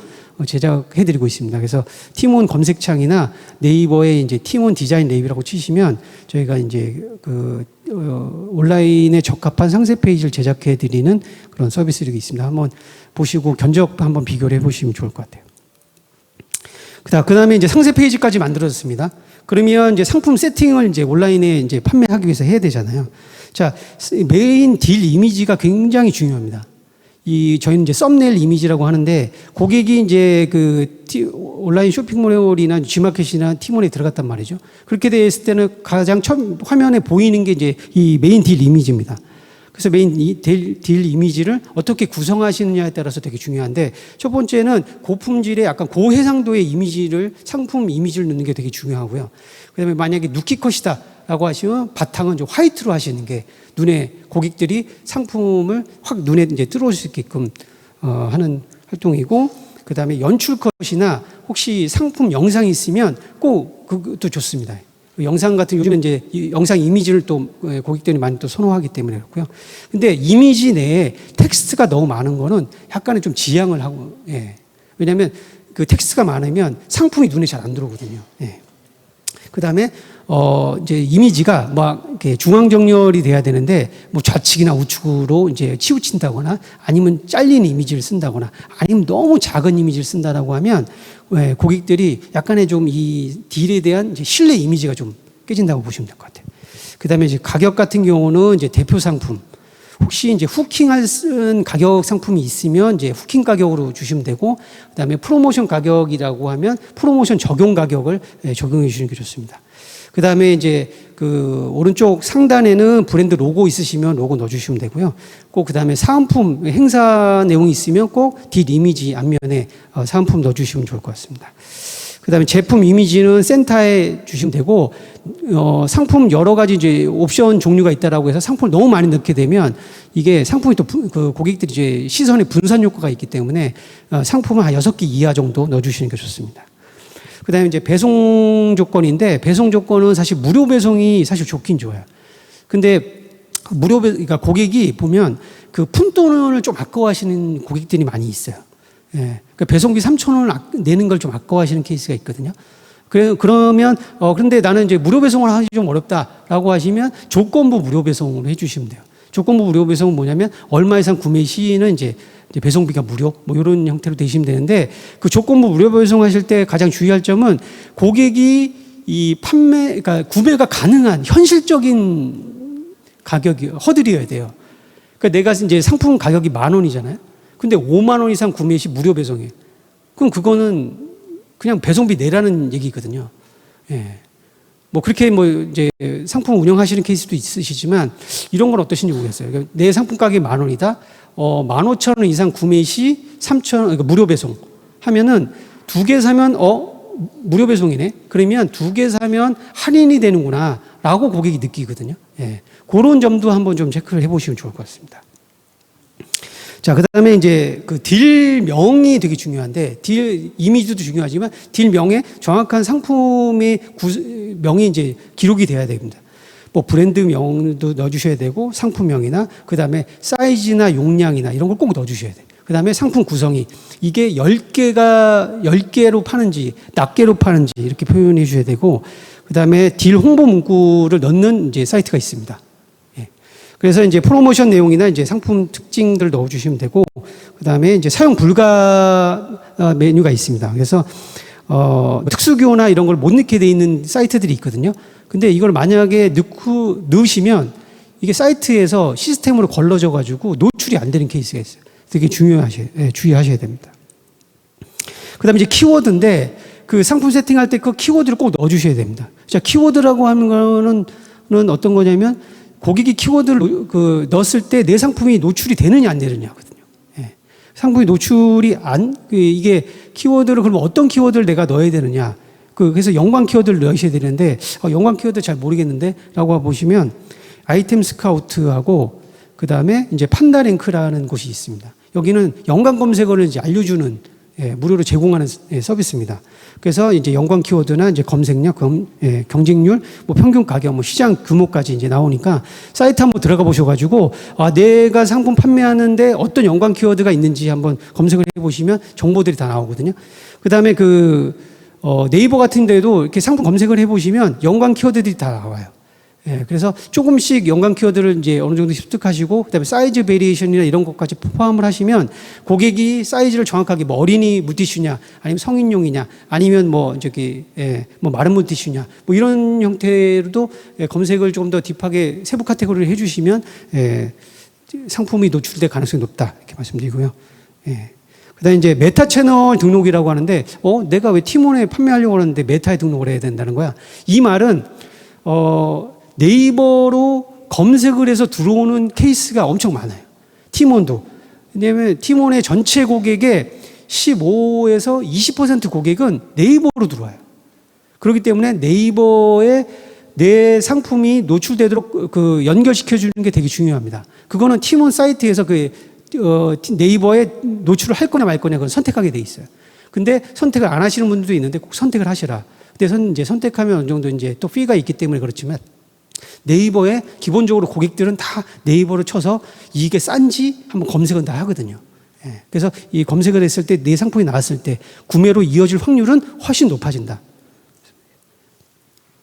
제작해 드리고 있습니다. 그래서 티몬 검색창이나 네이버에 이제 티몬 디자인 랩이라고 치시면 저희가 이제 온라인에 적합한 상세 페이지를 제작해 드리는 그런 서비스들이 있습니다. 한번 보시고 견적 한번 비교를 해 보시면 좋을 것 같아요. 그 다음에 이제 상세 페이지까지 만들어졌습니다. 그러면 이제 상품 세팅을 이제 온라인에 이제 판매하기 위해서 해야 되잖아요. 자, 메인 딜 이미지가 굉장히 중요합니다. 저희는 이제 썸네일 이미지라고 하는데, 고객이 이제 온라인 쇼핑몰이나 G마켓이나 티몬에 들어갔단 말이죠. 그렇게 됐을 때는 가장 처음 화면에 보이는 게 이제 이 메인 딜 이미지입니다. 그래서 메인 딜 이미지를 어떻게 구성하시느냐에 따라서 되게 중요한데, 첫 번째는 고품질의 약간 고해상도의 상품 이미지를 넣는 게 되게 중요하고요. 그 다음에 만약에 누키컷이다 라고 하시면 바탕은 좀 화이트로 하시는 게 고객들이 상품을 확 눈에 이제 들어올 수 있게끔 하는 활동이고, 그 다음에 연출컷이나 혹시 상품 영상이 있으면 꼭 그것도 좋습니다. 그 영상 같은 요즘은 이제 영상 이미지를 또 고객들이 많이 또 선호하기 때문에 그렇고요. 근데 이미지 내에 텍스트가 너무 많은 거는 약간의 좀 지양을 하고, 예. 왜냐하면 그 텍스트가 많으면 상품이 눈에 잘 안 들어오거든요. 예. 그 다음에 이제 이미지가 막 이렇게 중앙정렬이 돼야 되는데 뭐 좌측이나 우측으로 이제 치우친다거나 아니면 잘리는 이미지를 쓴다거나 아니면 너무 작은 이미지를 쓴다라고 하면 고객들이 약간의 좀 이 딜에 대한 이제 신뢰 이미지가 좀 깨진다고 보시면 될 것 같아요. 그 다음에 이제 가격 같은 경우는 이제 대표 상품. 혹시 이제 후킹할 쓴 가격 상품이 있으면 이제 후킹 가격으로 주시면 되고, 그 다음에 프로모션 가격이라고 하면 프로모션 적용 가격을 적용해 주시는 게 좋습니다. 그 다음에 이제 그 오른쪽 상단에는 브랜드 로고 있으시면 로고 넣어주시면 되고요. 꼭 그 다음에 사은품 행사 내용이 있으면 꼭 딜 이미지 앞면에 사은품 넣어주시면 좋을 것 같습니다. 그 다음에 제품 이미지는 센터에 주시면 되고, 상품 여러 가지 이제 옵션 종류가 있다라고 해서 상품을 너무 많이 넣게 되면 이게 상품이 또 그 고객들이 이제 시선의 분산 효과가 있기 때문에 상품을 한 6개 이하 정도 넣어주시는 게 좋습니다. 그 다음에 이제 배송 조건인데, 배송 조건은 사실 무료 배송이 사실 좋긴 좋아요. 근데 그러니까 고객이 보면 그 푼돈을 좀 아까워하시는 고객들이 많이 있어요. 예. 그러니까 배송비 3,000원을 내는 걸 좀 아까워하시는 케이스가 있거든요. 그러면, 그런데 나는 이제 무료 배송을 하기 좀 어렵다라고 하시면 조건부 무료 배송으로 해주시면 돼요. 조건부 무료 배송은 뭐냐면 얼마 이상 구매 시에는 이제 배송비가 무료, 뭐 이런 형태로 되시면 되는데, 그 조건부 무료 배송하실 때 가장 주의할 점은 고객이 이 그러니까 구매가 가능한 현실적인 가격이 허들이어야 돼요. 그러니까 내가 이제 상품 가격이 10,000원이잖아요. 근데 5만 원 이상 구매 시 무료 배송이에요. 그럼 그거는 그냥 배송비 내라는 얘기거든요. 예. 뭐 그렇게 뭐 이제 상품 운영하시는 케이스도 있으시지만 이런 건 어떠신지 모르겠어요. 그러니까 내 상품 가격이 10,000원이다. 15,000원 이상 구매 시 3,000원, 그러니까 무료 배송 하면은 2개 사면 무료 배송이네. 그러면 2개 사면 할인이 되는구나 라고 고객이 느끼거든요. 예. 그런 점도 한번 좀 체크를 해보시면 좋을 것 같습니다. 자, 그 다음에 이제 그 딜명이 되게 중요한데, 딜 이미지도 중요하지만 딜명에 정확한 상품의 명이 이제 기록이 돼야 됩니다. 뭐 브랜드 명도 넣어주셔야 되고, 상품명이나 그 다음에 사이즈나 용량이나 이런 걸 꼭 넣어주셔야 돼요. 그 다음에 상품 구성이 이게 10개로 파는지 낱개로 파는지 이렇게 표현해 주셔야 되고, 그 다음에 딜 홍보 문구를 넣는 이제 사이트가 있습니다. 그래서 이제 프로모션 내용이나 이제 상품 특징들 넣어주시면 되고, 그 다음에 이제 사용 불가 메뉴가 있습니다. 그래서 특수교나 이런 걸 못 넣게 돼 있는 사이트들이 있거든요. 근데 이걸 만약에 넣으시면 이게 사이트에서 시스템으로 걸러져 가지고 노출이 안 되는 케이스가 있어요. 되게 주의하셔야 됩니다. 그 다음에 이제 키워드인데, 그 상품 세팅할 때 그 키워드를 꼭 넣어주셔야 됩니다. 자, 키워드라고 하는 거는 어떤 거냐면, 고객이 키워드를 넣었을 때 내 상품이 노출이 되느냐 안 되느냐거든요. 예. 상품이 노출이 이게 키워드를 그러면 어떤 키워드를 내가 넣어야 되느냐. 그래서 연관 키워드를 넣으셔야 되는데, 연관 키워드 잘 모르겠는데 라고 보시면 아이템 스카우트하고 그 다음에 이제 판다랭크라는 곳이 있습니다. 여기는 연관 검색어를 이제 알려주는 무료로 제공하는 서비스입니다. 그래서 이제 연관 키워드나 이제 검색량, 경쟁률, 뭐 평균 가격, 뭐 시장 규모까지 이제 나오니까 사이트 한번 들어가 보셔가지고 내가 상품 판매하는데 어떤 연관 키워드가 있는지 한번 검색을 해보시면 정보들이 다 나오거든요. 그 다음에 네이버 같은 데도 이렇게 상품 검색을 해보시면 연관 키워드들이 다 나와요. 예, 그래서 조금씩 연관 키워드를 이제 어느 정도 습득하시고, 그다음에 사이즈 베리에이션이나 이런 것까지 포함을 하시면 고객이 사이즈를 정확하게 뭐 어린이 물티슈냐, 아니면 성인용이냐, 아니면 뭐 뭐 마른 물티슈냐, 뭐 이런 형태로도 검색을 조금 더 딥하게 세부 카테고리를 해주시면 상품이 노출될 가능성이 높다 이렇게 말씀드리고요. 예. 그다음에 이제 메타 채널 등록이라고 하는데, 내가 왜 팀원에 판매하려고 하는데 메타에 등록을 해야 된다는 거야? 이 말은 네이버로 검색을 해서 들어오는 케이스가 엄청 많아요. 팀원도. 왜냐하면 팀원의 전체 고객의 15에서 20% 고객은 네이버로 들어와요. 그렇기 때문에 네이버에 내 상품이 노출되도록 연결시켜주는 게 되게 중요합니다. 그거는 팀원 사이트에서 네이버에 노출을 할 거냐 말 거냐 그건 선택하게 돼 있어요. 근데 선택을 안 하시는 분들도 있는데 꼭 선택을 하시라. 그때 이제 선택하면 어느 정도 이제 또 피가 있기 때문에 그렇지만 네이버에 기본적으로 고객들은 다 네이버를 쳐서 이게 싼지 한번 검색은 다 하거든요. 예. 그래서 이 검색을 했을 때 내 상품이 나왔을 때 구매로 이어질 확률은 훨씬 높아진다.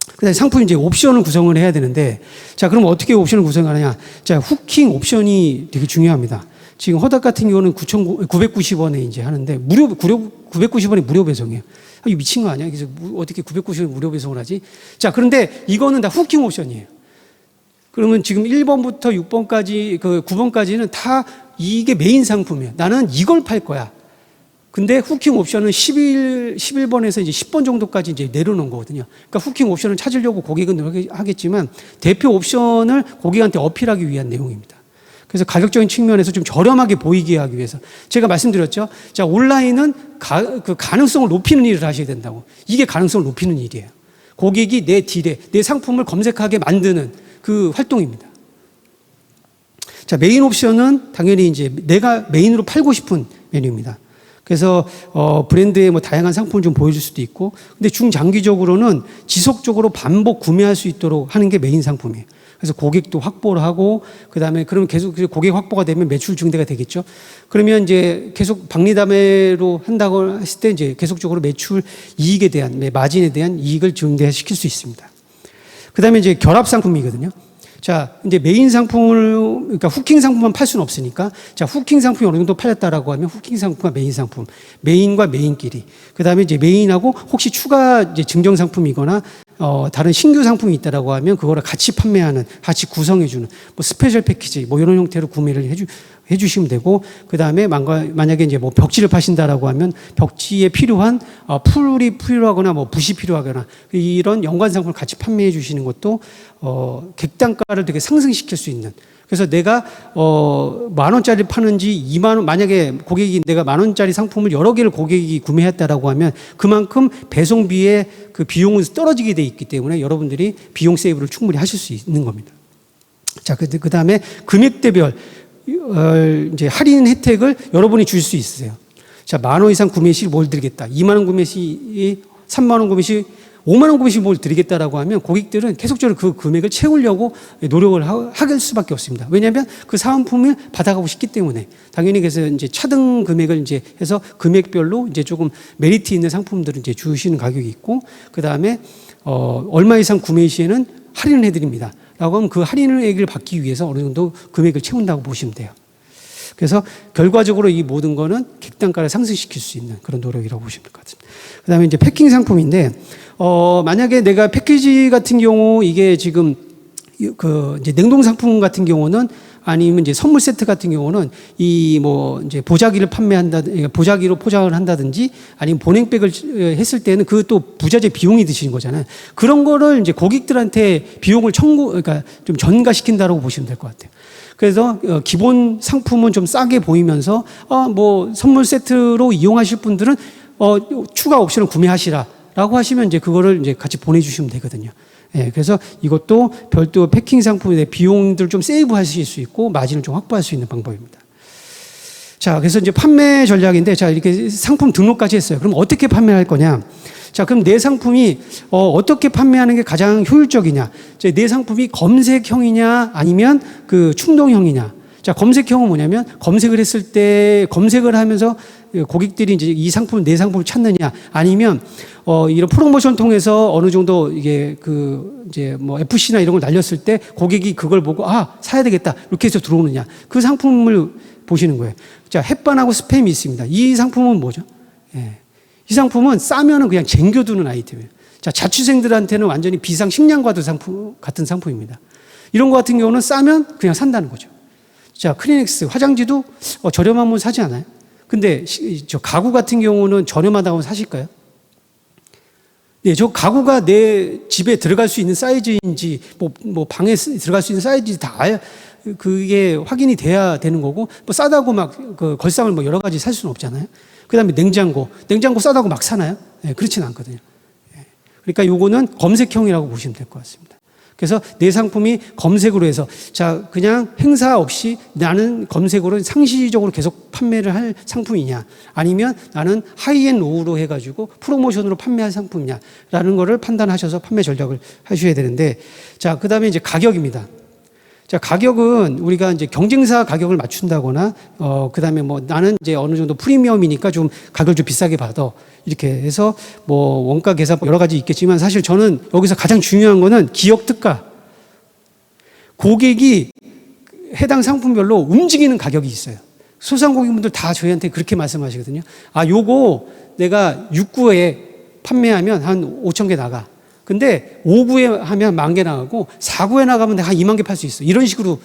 그다음에 상품 이제 옵션을 구성을 해야 되는데, 자, 그럼 어떻게 옵션을 구성하느냐? 자, 후킹 옵션이 되게 중요합니다. 지금 허닥 같은 경우는 990원에 이제 하는데, 990원이 무료 배송이에요. 아, 이거 미친 거 아니야? 그래서 어떻게 990원 무료 배송을 하지? 자, 그런데 이거는 다 후킹 옵션이에요. 그러면 지금 1번부터 6번까지, 9번까지는 다 이게 메인 상품이에요. 나는 이걸 팔 거야. 근데 후킹 옵션은 11번에서 이제 10번 정도까지 이제 내려놓은 거거든요. 그러니까 후킹 옵션을 찾으려고 고객은 노력하겠지만 대표 옵션을 고객한테 어필하기 위한 내용입니다. 그래서 가격적인 측면에서 좀 저렴하게 보이게 하기 위해서 제가 말씀드렸죠. 자, 온라인은 그 가능성을 높이는 일을 하셔야 된다고. 이게 가능성을 높이는 일이에요. 고객이 내 딜에 내 상품을 검색하게 만드는 그 활동입니다. 자, 메인 옵션은 당연히 이제 내가 메인으로 팔고 싶은 메뉴입니다. 그래서 브랜드의 뭐 다양한 상품을 좀 보여줄 수도 있고, 근데 중장기적으로는 지속적으로 반복 구매할 수 있도록 하는 게 메인 상품이에요. 그래서 고객도 확보를 하고, 그 다음에 그러면 계속 고객 확보가 되면 매출 증대가 되겠죠. 그러면 이제 계속 박리담회로 한다고 했을 때 이제 계속적으로 매출 이익에 대한, 마진에 대한 이익을 증대시킬 수 있습니다. 그 다음에 이제 결합 상품이거든요. 자, 이제 메인 상품을, 그러니까 후킹 상품만 팔 수는 없으니까, 자, 후킹 상품이 어느 정도 팔렸다라고 하면 후킹 상품과 메인 상품, 메인과 메인끼리, 그 다음에 이제 메인하고 혹시 추가 이제 증정 상품이거나, 다른 신규 상품이 있다라고 하면 그거를 같이 판매하는, 같이 구성해주는, 뭐 스페셜 패키지, 뭐 이런 형태로 구매를 해주시면 되고, 그 다음에 만약에 이제 뭐 벽지를 파신다라고 하면 벽지에 필요한 풀이 필요하거나 뭐 붓이 필요하거나 이런 연관 상품을 같이 판매해 주시는 것도 객단가를 되게 상승시킬 수 있는. 그래서 내가 10,000원짜리 파는지 20,000원, 만약에 고객이 내가 10,000원짜리 상품을 여러 개를 고객이 구매했다라고 하면 그만큼 배송비의 그 비용은 떨어지게 돼 있기 때문에 여러분들이 비용 세이브를 충분히 하실 수 있는 겁니다. 자, 그 다음에 금액대별 이제 할인 혜택을 여러분이 줄 수 있으세요. 자, 10,000원 이상 구매 시 뭘 드리겠다. 20,000원 구매 시, 30,000원 구매 시, 50,000원 구매 시 뭘 드리겠다라고 하면 고객들은 계속적으로 그 금액을 채우려고 노력을 할 수밖에 없습니다. 왜냐하면 그 사은품을 받아가고 싶기 때문에. 당연히 그래서 이제 차등 금액을 이제 해서 금액별로 이제 조금 메리트 있는 상품들을 이제 주시는 가격이 있고, 그 다음에 얼마 이상 구매 시에는 할인을 해드립니다. 라고 하면 그 할인을 받기 위해서 어느 정도 금액을 채운다고 보시면 돼요. 그래서 결과적으로 이 모든 거는 객단가를 상승시킬 수 있는 그런 노력이라고 보시면 될 것 같습니다. 그 다음에 이제 패킹 상품인데, 만약에 내가 패키지 같은 경우 이게 지금 이제 냉동 상품 같은 경우는 아니면 이제 선물 세트 같은 경우는 이 뭐 이제 보자기를 보자기로 포장을 한다든지 아니면 보냉백을 했을 때는 그 또 부자재 비용이 드시는 거잖아요. 그런 거를 이제 고객들한테 비용을 그러니까 좀 전가시킨다라고 보시면 될 것 같아요. 그래서 기본 상품은 좀 싸게 보이면서 뭐 선물 세트로 이용하실 분들은 추가 옵션을 구매하시라라고 하시면 이제 그거를 이제 같이 보내주시면 되거든요. 예, 그래서 이것도 별도 패킹 상품의 비용들 좀 세이브 하실 수 있고 마진을 좀 확보할 수 있는 방법입니다. 자, 그래서 이제 판매 전략인데, 자, 이렇게 상품 등록까지 했어요. 그럼 어떻게 판매할 거냐? 자, 그럼 내 상품이 어떻게 판매하는 게 가장 효율적이냐? 내 상품이 검색형이냐 아니면 그 충동형이냐? 자, 검색형은 뭐냐면 검색을 했을 때 검색을 하면서 고객들이 이제 이 상품, 내 상품을 찾느냐 아니면 이런 프로모션 통해서 어느 정도 이게 이제 뭐 FC나 이런 걸 날렸을 때 고객이 그걸 보고 사야 되겠다 이렇게 해서 들어오느냐, 그 상품을 보시는 거예요. 자, 햇반하고 스팸이 있습니다. 이 상품은 뭐죠? 예. 이 상품은 싸면은 그냥 쟁겨두는 아이템이에요. 자, 자취생들한테는 완전히 비상 식량과도 같은 상품입니다. 이런 거 같은 경우는 싸면 그냥 산다는 거죠. 자, 크리넥스 화장지도 저렴하면 사지 않아요? 근데 저 가구 같은 경우는 저렴하다고 하면 사실까요? 네, 저 가구가 내 집에 들어갈 수 있는 사이즈인지 뭐 방에 들어갈 수 있는 사이즈인지 다 그게 확인이 돼야 되는 거고, 뭐 싸다고 막 그 걸상을 뭐 여러 가지 살 수는 없잖아요. 그다음에 냉장고 싸다고 막 사나요? 네, 그렇지는 않거든요. 네. 그러니까 요거는 검색형이라고 보시면 될 것 같습니다. 그래서 내 상품이 검색으로 해서 자 그냥 행사 없이 나는 검색으로 상시적으로 계속 판매를 할 상품이냐 아니면 나는 하이앤 로우로 해가지고 프로모션으로 판매할 상품이냐라는 거를 판단하셔서 판매 전략을 하셔야 되는데 자 그다음에 이제 가격입니다. 자 가격은 우리가 이제 경쟁사 가격을 맞춘다거나 그다음에 뭐 나는 이제 어느 정도 프리미엄이니까 좀 가격을 좀 비싸게 받아 이렇게 해서 뭐 원가 계산 여러 가지 있겠지만 사실 저는 여기서 가장 중요한 거는 기업 특가 고객이 해당 상품별로 움직이는 가격이 있어요. 소상공인분들 다 저희한테 그렇게 말씀하시거든요. 아 요거 내가 6구에 판매하면 한 5천 개 나가. 근데 5구에 하면 10,000개 나가고 4구에 나가면 내가 한 20,000개 팔 수 있어. 이런 식으로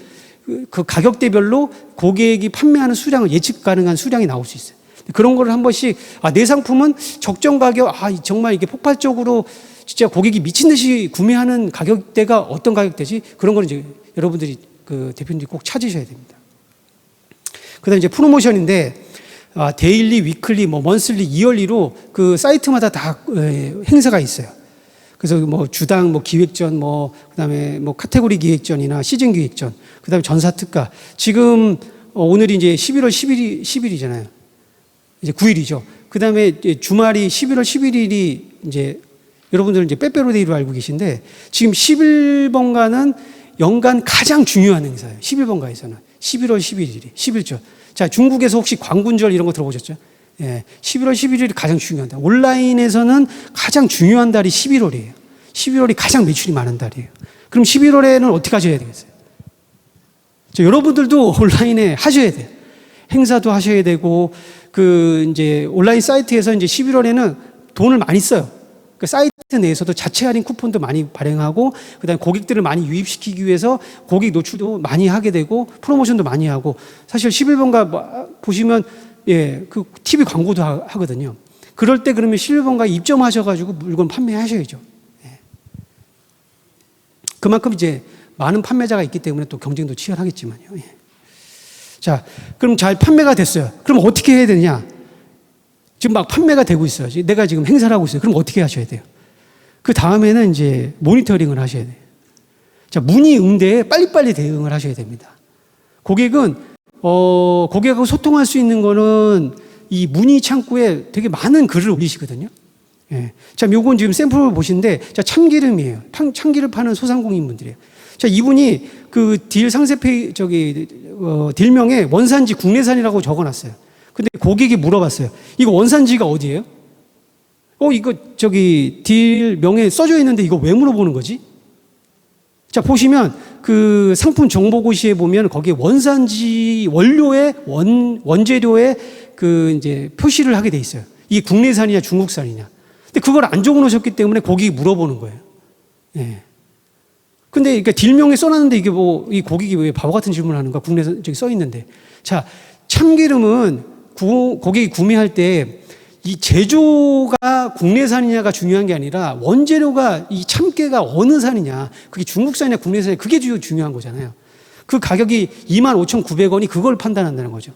그 가격대별로 고객이 판매하는 수량을 예측 가능한 수량이 나올 수 있어요. 그런 거를 한 번씩 내 상품은 적정 가격 정말 이게 폭발적으로 진짜 고객이 미친 듯이 구매하는 가격대가 어떤 가격대지 그런 거는 이제 여러분들이 그 대표님들이 꼭 찾으셔야 됩니다. 그다음에 이제 프로모션인데 데일리, 위클리, 뭐 먼슬리, 이얼리로 그 사이트마다 다 행사가 있어요. 그래서 뭐 주당 뭐 기획전 그다음에 뭐 카테고리 기획전이나 시즌 기획전, 그다음에 전사 특가. 지금 오늘이 이제 11월 10일이잖아요. 이제 9일이죠. 그다음에 주말이 11월 11일이 이제 여러분들은 이제 빼빼로데이로 알고 계신데 지금 11번가는 연간 가장 중요한 행사예요. 11번가에서는 11월 11일이 11절. 자, 중국에서 혹시 광군절 이런 거 들어보셨죠? 예, 11월 11일이 가장 중요한 달. 온라인에서는 가장 중요한 달이 11월이에요. 11월이 가장 매출이 많은 달이에요. 그럼 11월에는 어떻게 하셔야 되겠어요? 여러분들도 온라인에 하셔야 돼요. 행사도 하셔야 되고 이제 온라인 사이트에서 이제 11월에는 돈을 많이 써요. 그 사이트 내에서도 자체 할인 쿠폰도 많이 발행하고 그다음에 고객들을 많이 유입시키기 위해서 고객 노출도 많이 하게 되고 프로모션도 많이 하고 사실 11번가 보시면 그 TV 광고도 하거든요. 그럴 때 그러면 11번가에 입점하셔가지고 물건 판매하셔야죠. 예. 그만큼 이제 많은 판매자가 있기 때문에 또 경쟁도 치열하겠지만요. 예. 자, 그럼 잘 판매가 됐어요. 그럼 어떻게 해야 되느냐? 지금 막 판매가 되고 있어요. 내가 지금 행사를 하고 있어요. 그럼 어떻게 하셔야 돼요? 그 다음에는 이제 모니터링을 하셔야 돼요. 자, 문의 응대에 빨리빨리 대응을 하셔야 됩니다. 고객은, 고객하고 소통할 수 있는 거는 이 문의 창구에 되게 많은 글을 올리시거든요. 예. 자, 요건 지금 샘플을 보시는데, 자, 참기름이에요. 참기름 파는 소상공인분들이에요. 자, 이분이 그 딜 상세 딜명에 원산지 국내산이라고 적어놨어요. 근데 고객이 물어봤어요. 이거 원산지가 어디예요? 이거 딜명에 써져 있는데 이거 왜 물어보는 거지? 자, 보시면 그 상품 정보고시에 보면 거기에 원산지 원료의 원재료에 이제 표시를 하게 돼 있어요. 이게 국내산이냐 중국산이냐. 근데 그걸 안 적어 놓으셨기 때문에 고객이 물어보는 거예요. 예. 근데 그러니까 딜명에 써놨는데 이게 이 고객이 왜 바보 같은 질문을 하는가? 국내산 써 있는데. 자, 참기름은 고객이 구매할 때 이 제조가 국내산이냐가 중요한 게 아니라 원재료가 이 참깨가 어느 산이냐, 그게 중국산이냐 국내산이냐, 그게 중요한 거잖아요. 그 가격이 25,900원이 그걸 판단한다는 거죠.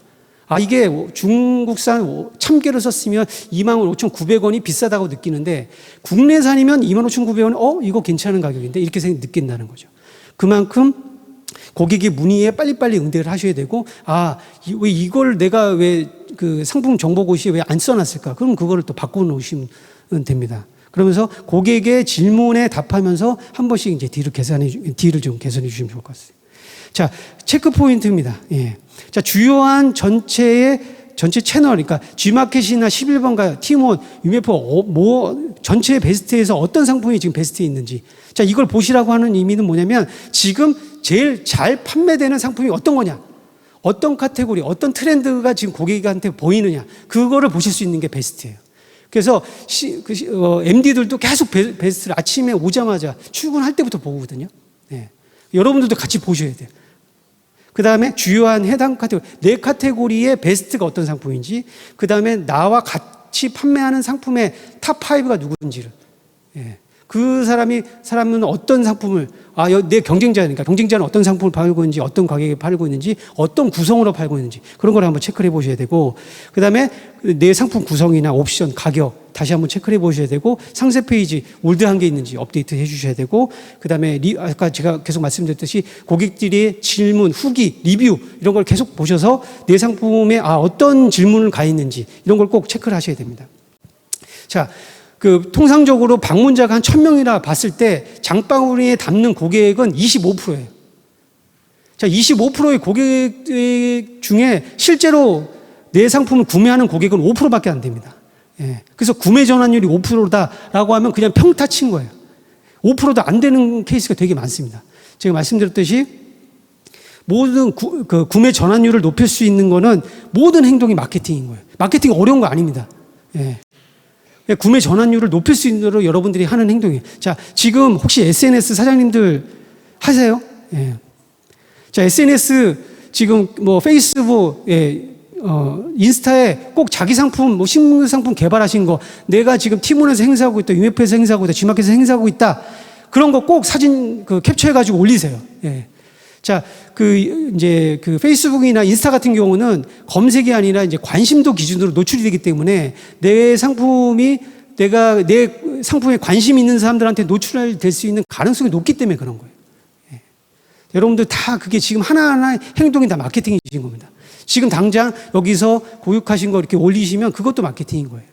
이게 중국산 참깨를 썼으면 25,900원이 비싸다고 느끼는데 국내산이면 25,900원 이거 괜찮은 가격인데 이렇게 느낀다는 거죠. 그만큼 고객의 문의에 빨리빨리 응대를 하셔야 되고 왜 이걸 내가 왜 그 상품 정보고시에 왜 안 써놨을까? 그럼 그거를 또 바꿔놓으시면 됩니다. 그러면서 고객의 질문에 답하면서 한 번씩 이제 딜을 좀 개선해 주시면 좋을 것 같습니다. 자, 체크 포인트입니다. 예. 자, 주요한 전체 채널, 그러니까 G마켓이나 11번가, 티몬, 유메포, 전체 베스트에서 어떤 상품이 지금 베스트에 있는지. 자, 이걸 보시라고 하는 의미는 뭐냐면 지금 제일 잘 판매되는 상품이 어떤 거냐? 어떤 카테고리, 어떤 트렌드가 지금 고객한테 보이느냐? 그거를 보실 수 있는 게 베스트예요. 그래서 MD들도 계속 베스트를 아침에 오자마자 출근할 때부터 보거든요. 네. 여러분들도 같이 보셔야 돼요. 그 다음에 주요한 해당 카테고리, 내 카테고리의 베스트가 어떤 상품인지, 그 다음에 나와 같이 판매하는 상품의 탑5가 누군지를, 예. 그 사람은 어떤 상품을, 내 경쟁자니까 경쟁자는 어떤 상품을 팔고 있는지, 어떤 가격에 팔고 있는지, 어떤 구성으로 팔고 있는지, 그런 걸 한번 체크를 해 보셔야 되고, 그 다음에 내 상품 구성이나 옵션, 가격, 다시 한번 체크해 보셔야 되고, 상세 페이지 올드한 게 있는지 업데이트 해 주셔야 되고, 그다음에 아까 제가 계속 말씀드렸듯이 고객들의 질문, 후기, 리뷰 이런 걸 계속 보셔서 내 상품에 어떤 질문을 가 있는지 이런 걸 꼭 체크를 하셔야 됩니다. 자, 통상적으로 방문자가 한 1,000명이라 봤을 때 장바구니에 담는 고객은 25%예요. 자, 25%의 고객 중에 실제로 내 상품을 구매하는 고객은 5%밖에 안 됩니다. 예. 그래서 구매 전환율이 5%다라고 하면 그냥 평타 친 거예요. 5%도 안 되는 케이스가 되게 많습니다. 제가 말씀드렸듯이 모든 구매 전환율을 높일 수 있는 거는 모든 행동이 마케팅인 거예요. 마케팅이 어려운 거 아닙니다. 예. 구매 전환율을 높일 수 있도록 여러분들이 하는 행동이에요. 자, 지금 혹시 SNS 사장님들 하세요? 예. 자, SNS 지금 뭐 페이스북, 인스타에 꼭 자기 상품, 신문 상품 개발하신 거, 내가 지금 티몬에서 행사하고 있다, UMF에서 행사하고 있다, G마켓에서 행사하고 있다, 그런 거 꼭 사진 캡처해가지고 올리세요. 예. 자, 이제 페이스북이나 인스타 같은 경우는 검색이 아니라 이제 관심도 기준으로 노출이 되기 때문에 내 상품에 관심 있는 사람들한테 노출될 수 있는 가능성이 높기 때문에 그런 거예요. 예. 여러분들 다 그게 지금 하나하나의 행동이 다 마케팅이신 겁니다. 지금 당장 여기서 교육하신 거 이렇게 올리시면 그것도 마케팅인 거예요.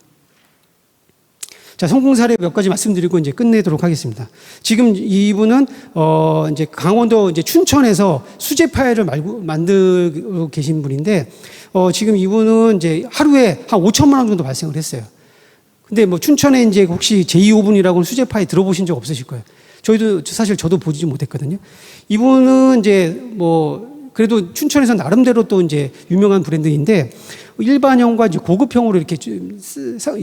자, 성공 사례 몇 가지 말씀드리고 이제 끝내도록 하겠습니다. 지금 이분은 이제 강원도 이제 춘천에서 수제 파일을 만들고 계신 분인데 지금 이분은 이제 하루에 한 5천만 원 정도 발생을 했어요. 근데 뭐 춘천에 이제 혹시 제2오븐이라고 수제 파일 들어보신 적 없으실 거예요. 저도 보지 못했거든요. 이분은 이제 그래도 춘천에서 나름대로 또 이제 유명한 브랜드인데 일반형과 이제 고급형으로 이렇게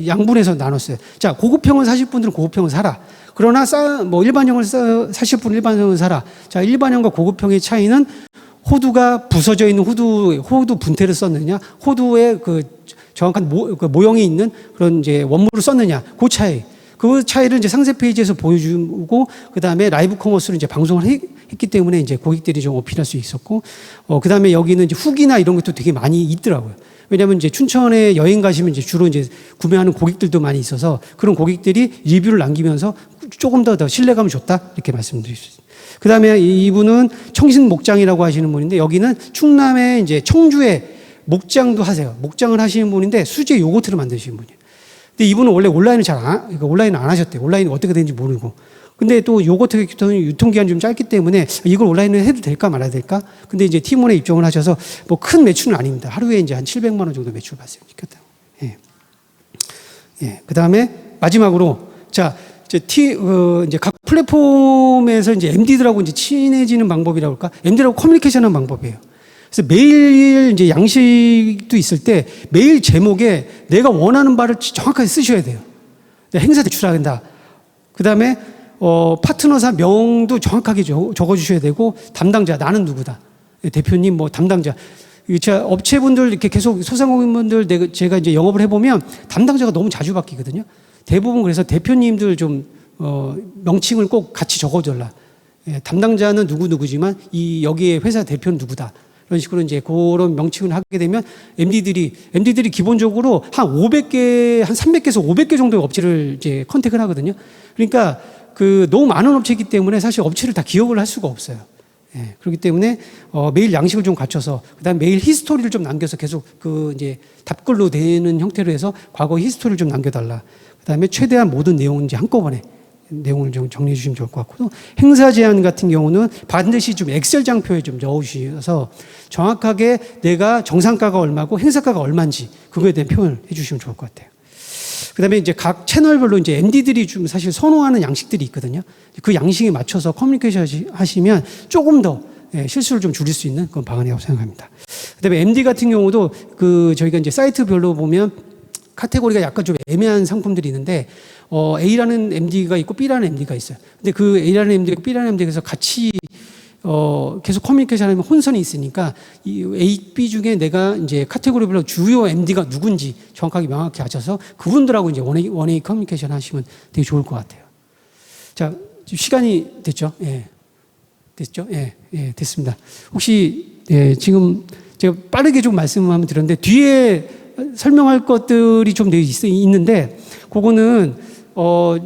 양분해서 나눴어요. 자, 고급형을 사실 분들은 고급형을 사라. 그러나 일반형을 사실 분은 일반형을 사라. 자, 일반형과 고급형의 차이는 호두가 부서져 있는 호두 분태를 썼느냐, 호두의 정확한 모형이 있는 그런 이제 원물을 썼느냐, 그 차이. 그 차이를 이제 상세 페이지에서 보여주고, 그 다음에 라이브 커머스로 이제 방송을 했기 때문에 이제 고객들이 좀 어필할 수 있었고, 그 다음에 여기는 이제 후기나 이런 것도 되게 많이 있더라고요. 왜냐하면 이제 춘천에 여행 가시면 이제 주로 이제 구매하는 고객들도 많이 있어서 그런 고객들이 리뷰를 남기면서 조금 더 신뢰감을 줬다 이렇게 말씀드릴 수 있습니다. 그 다음에 이분은 청신 목장이라고 하시는 분인데 여기는 충남에 이제 청주에 목장도 하세요. 목장을 하시는 분인데 수제 요거트를 만드시는 분이에요. 근데 이분은 원래 온라인을 온라인 안 하셨대요. 온라인이 어떻게 되는지 모르고. 근데 또 요거트 유통기한이 좀 짧기 때문에 이걸 온라인을 해도 될까 말아야 될까? 근데 이제 티몬에 입점을 하셔서 큰 매출은 아닙니다. 하루에 이제 한 700만 원 정도 매출 발생시켰다. 예. 예. 그 다음에 마지막으로 자, 이제 각 플랫폼에서 이제 MD들하고 이제 친해지는 방법이라고 할까? MD라고 커뮤니케이션 하는 방법이에요. 그래서 메일 이제 양식도 있을 때 메일 제목에 내가 원하는 바를 정확하게 쓰셔야 돼요. 행사 대출해야 된다. 그 다음에 파트너사 명도 정확하게 적어주셔야 되고 담당자 나는 누구다. 대표님 담당자. 업체분들 이렇게 계속 소상공인분들 제가 이제 영업을 해보면 담당자가 너무 자주 바뀌거든요. 대부분 그래서 대표님들 좀 명칭을 꼭 같이 적어달라. 예, 담당자는 누구지만 여기에 회사 대표는 누구다. 이런 식으로 이제 그런 명칭을 하게 되면 MD들이 기본적으로 한 500개, 한 300개에서 500개 정도의 업체를 이제 컨택을 하거든요. 그러니까 너무 많은 업체이기 때문에 사실 업체를 다 기억을 할 수가 없어요. 예, 그렇기 때문에 메일 양식을 좀 갖춰서 그다음 메일 히스토리를 좀 남겨서 계속 이제 답글로 되는 형태로 해서 과거 히스토리를 좀 남겨달라. 그다음에 최대한 모든 내용을 이제 한꺼번에 내용을 좀 정리해 주시면 좋을 것 같고, 행사 제안 같은 경우는 반드시 좀 엑셀 장표에 좀 넣으셔서 정확하게 내가 정상가가 얼마고 행사가가 얼마인지 그거에 대한 표현을 해 주시면 좋을 것 같아요. 그 다음에 이제 각 채널별로 이제 MD들이 좀 사실 선호하는 양식들이 있거든요. 그 양식에 맞춰서 커뮤니케이션 하시면 조금 더 실수를 좀 줄일 수 있는 그런 방안이라고 생각합니다. 그 다음에 MD 같은 경우도 저희가 이제 사이트별로 보면 카테고리가 약간 좀 애매한 상품들이 있는데, A라는 MD가 있고 B라는 MD가 있어요. 근데 그 A라는 MD가 B라는 MD에서 같이 계속 커뮤니케이션 하면 혼선이 있으니까 이 A, B 중에 내가 이제 카테고리별로 주요 MD가 누군지 정확하게 명확히 아셔서 그분들하고 이제 원웨이 커뮤니케이션 하시면 되게 좋을 것 같아요. 자, 시간이 됐죠? 예. 됐죠? 예, 됐습니다. 혹시, 지금 제가 빠르게 좀 말씀을 한번 드렸는데 뒤에 설명할 것들이 좀 있는데, 그거는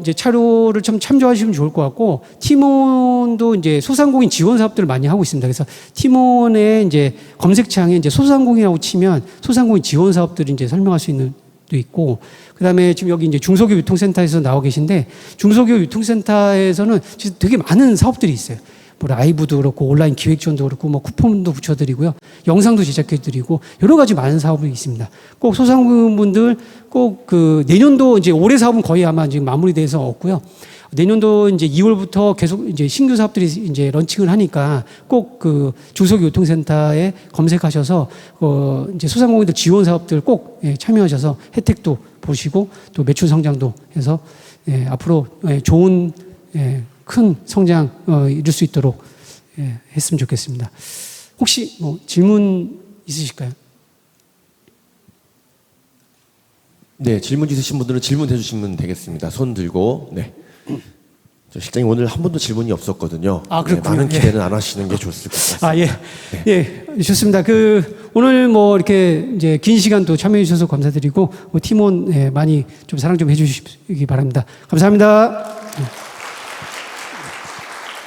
이제 차로를 좀 참조하시면 좋을 것 같고, 팀원도 이제 소상공인 지원 사업들을 많이 하고 있습니다. 그래서 팀원의 이제 검색창에 이제 소상공인이라고 치면 소상공인 지원 사업들을 이제 설명할 수 있는 도 있고, 그다음에 지금 여기 이제 중소기업 유통센터에서 나와 계신데, 중소기업 유통센터에서는 진짜 되게 많은 사업들이 있어요. 뭐 라이브도 그렇고 온라인 기획 지원도 그렇고 뭐 쿠폰도 붙여드리고요, 영상도 제작해드리고 여러 가지 많은 사업이 있습니다. 꼭 소상공인분들 꼭 그 내년도 이제 올해 사업은 거의 아마 지금 마무리돼서 없고요. 내년도 이제 2월부터 계속 이제 신규 사업들이 이제 런칭을 하니까 꼭 그 중소기업 유통센터에 검색하셔서 이제 소상공인들 지원 사업들 꼭 참여하셔서 혜택도 보시고 또 매출 성장도 해서 앞으로 좋은 큰 성장 이룰 수 있도록 했으면 좋겠습니다. 혹시 뭐 질문 있으실까요? 네, 질문 있으신 분들은 질문해 주시면 되겠습니다. 손 들고. 네. 저 실장님 오늘 한 번도 질문이 없었거든요. 아, 그렇군요. 많은 기대는 안 하시는 게 좋을 것 같습니다. 아, 예. 네. 예, 좋습니다. 오늘 뭐 이렇게 이제 긴 시간 또 참여해 주셔서 감사드리고, 팀원 많이 좀 사랑 좀 해 주시기 바랍니다. 감사합니다.